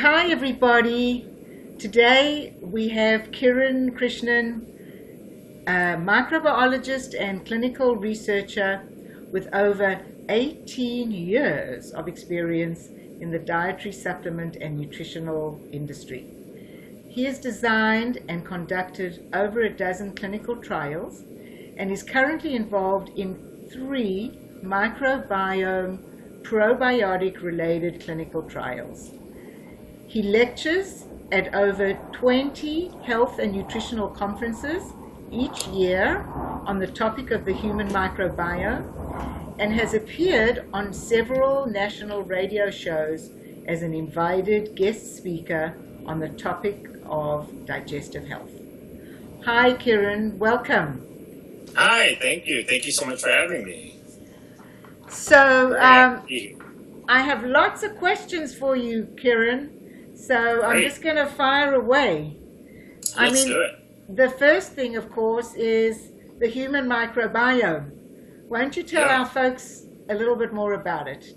Hi everybody. Today we have Kiran Krishnan, a microbiologist and clinical researcher with over 18 years of experience in the dietary supplement and nutritional industry. He has designed and conducted over a dozen clinical trials and is currently involved in 3 microbiome probiotic related clinical trials. He lectures at over 20 health and nutritional conferences each year on the topic of the human microbiome and has appeared on several national radio shows as an invited guest speaker on the topic of digestive health. Hi, Kiran. Welcome. Hi, thank you. Thank you so much for having me. So, I have lots of questions for you, Kiran. So I'm just going to fire away. Let's do it. The first thing, of course, is the human microbiome. Why don't you tell our folks a little bit more about it?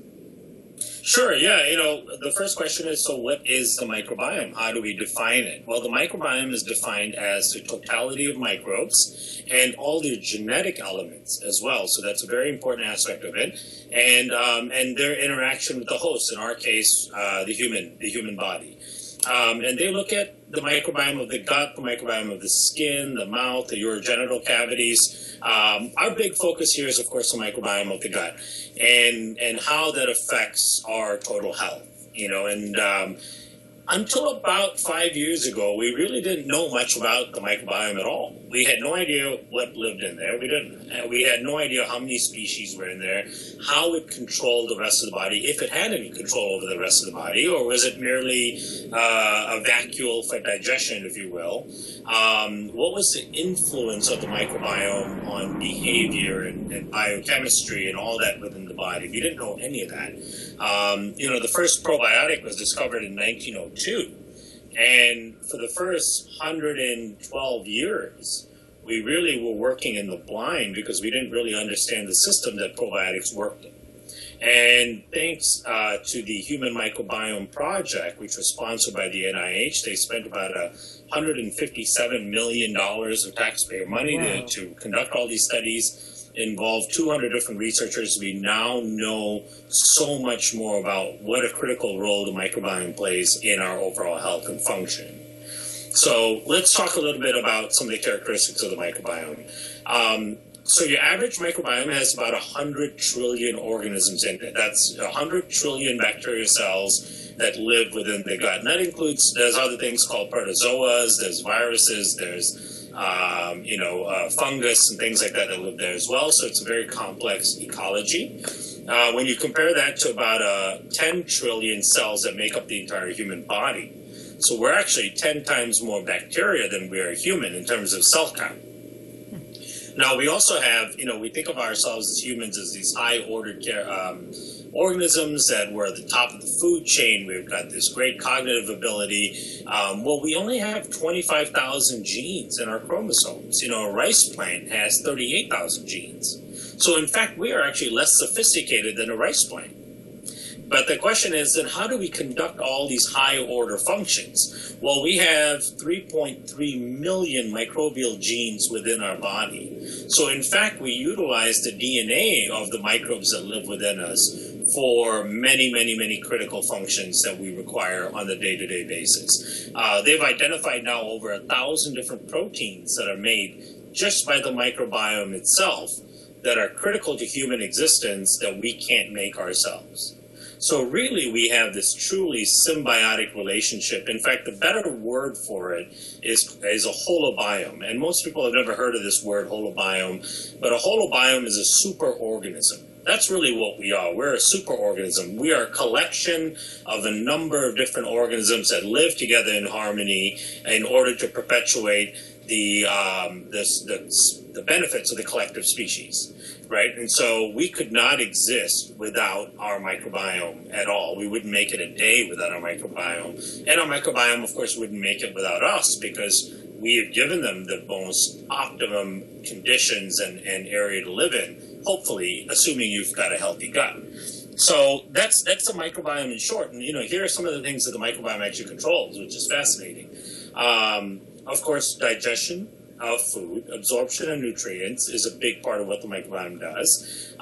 Sure, yeah. The first question is, so what is the microbiome? How do we define it? Well, the microbiome is defined as the totality of microbes and all their genetic elements as well. So that's a very important aspect of it. And their interaction with the host, in our case, the human body. And they look at the microbiome of the gut, the microbiome of the skin, the mouth, the urogenital cavities. Our big focus here is, of course, the microbiome of the gut and how that affects our total health. Until about 5 years ago, we really didn't know much about the microbiome at all. We had no idea what lived in there. We had no idea how many species were in there, how it controlled the rest of the body, if it had any control over the rest of the body, or was it merely a vacuole for digestion, if you will. What was the influence of the microbiome on behavior and biochemistry and all that within the body? We didn't know any of that. The first probiotic was discovered in 1902. And for the first 112 years, we really were working in the blind because we didn't really understand the system that probiotics worked in. And thanks to the Human Microbiome Project, which was sponsored by the NIH, they spent about $157 million of taxpayer money to conduct all these studies. Involved 200 different researchers. We now know so much more about what a critical role the microbiome plays in our overall health and function. So let's talk a little bit about some of the characteristics of the microbiome. So your average microbiome has about 100 trillion organisms in it. That's 100 trillion bacteria cells that live within the gut. And that includes, there's other things called protozoas, there's viruses, there's fungus and things like that live there as well. So it's a very complex ecology. When you compare that to about 10 trillion cells that make up the entire human body. So we're actually 10 times more bacteria than we are human in terms of cell count. Now, we also have, we think of ourselves as humans as these high-ordered organisms that were at the top of the food chain. We've got this great cognitive ability. Well, we only have 25,000 genes in our chromosomes. A rice plant has 38,000 genes. So, in fact, we are actually less sophisticated than a rice plant. But the question is, then how do we conduct all these high-order functions? Well, we have 3.3 million microbial genes within our body. So, in fact, we utilize the DNA of the microbes that live within us for many, many, many critical functions that we require on a day-to-day basis. They've identified now over 1,000 different proteins that are made just by the microbiome itself that are critical to human existence that we can't make ourselves. So really, we have this truly symbiotic relationship. In fact, the better word for it is a holobiome. And most people have never heard of this word, holobiome. But a holobiome is a superorganism. That's really what we are. We're a superorganism. We are a collection of a number of different organisms that live together in harmony in order to perpetuate the benefits of the collective species. Right? And so we could not exist without our microbiome at all. We wouldn't make it a day without our microbiome. And our microbiome, of course, wouldn't make it without us because we have given them the most optimum conditions and area to live in, hopefully, assuming you've got a healthy gut. So that's the microbiome in short. And here are some of the things that the microbiome actually controls, which is fascinating. Of course, digestion of food, absorption of nutrients is a big part of what the microbiome does.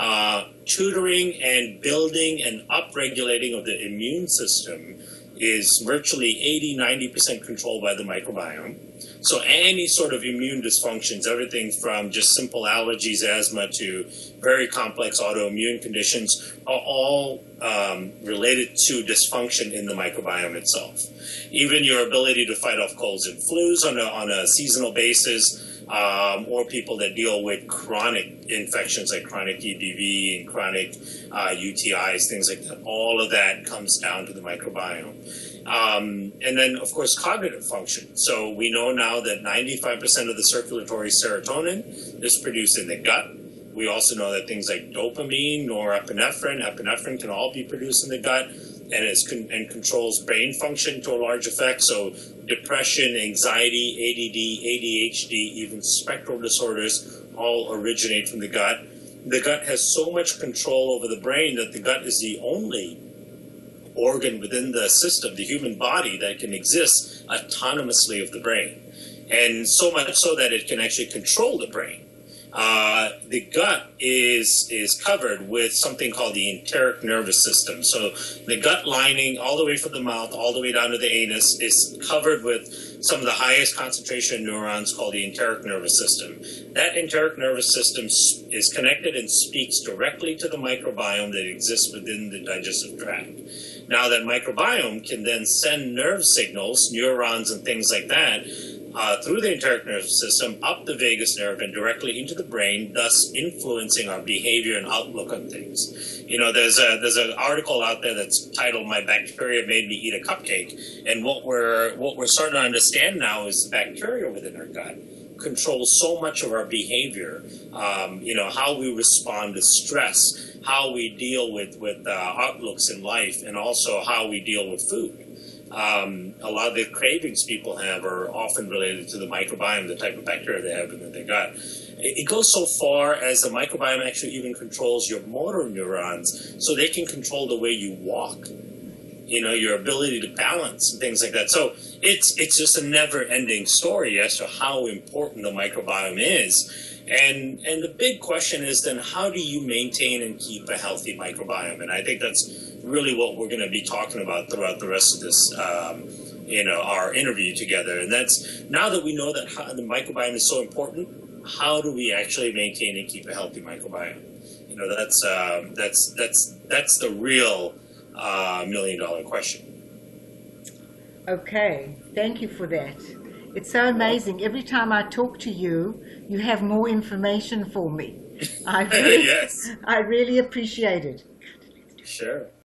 Tutoring and building and upregulating of the immune system is virtually 80–90% controlled by the microbiome. So any sort of immune dysfunctions, everything from just simple allergies, asthma, to very complex autoimmune conditions, are all related to dysfunction in the microbiome itself. Even your ability to fight off colds and flus on a seasonal basis, or people that deal with chronic infections like chronic EBV and chronic UTIs, things like that. All of that comes down to the microbiome. And then, of course, cognitive function. So we know now that 95% of the circulatory serotonin is produced in the gut. We also know that things like dopamine, norepinephrine, epinephrine can all be produced in the gut, and controls brain function to a large effect. So depression, anxiety, ADD, ADHD, even spectral disorders all originate from the gut. The gut has so much control over the brain that the gut is the only organ within the system, the human body, that can exist autonomously of the brain. And so much so that it can actually control the brain. The gut is covered with something called the enteric nervous system. So the gut lining, all the way from the mouth, all the way down to the anus, is covered with some of the highest concentration of neurons called the enteric nervous system. That enteric nervous system is connected and speaks directly to the microbiome that exists within the digestive tract. Now that microbiome can then send nerve signals, neurons and things like that, through the enteric nervous system, up the vagus nerve and directly into the brain, thus influencing our behavior and outlook on things. There's an article out there that's titled "My Bacteria Made Me Eat a Cupcake," and what we're starting to understand now is the bacteria within our gut controls so much of our behavior. How we respond to stress, how we deal with outlooks in life, and also how we deal with food. A lot of the cravings people have are often related to the microbiome, the type of bacteria they have in their gut. It goes so far as the microbiome actually even controls your motor neurons, so they can control the way you walk, your ability to balance and things like that. So it's just a never-ending story as to how important the microbiome is. And the big question is then, how do you maintain and keep a healthy microbiome? And I think that's really what we're going to be talking about throughout the rest of this, our interview together. And that's, now that we know that the microbiome is so important, how do we actually maintain and keep a healthy microbiome? That's the real $1 million question. Okay, thank you for that. It's so amazing. Every time I talk to you, you have more information for me. Yes. I really appreciate it. Sure.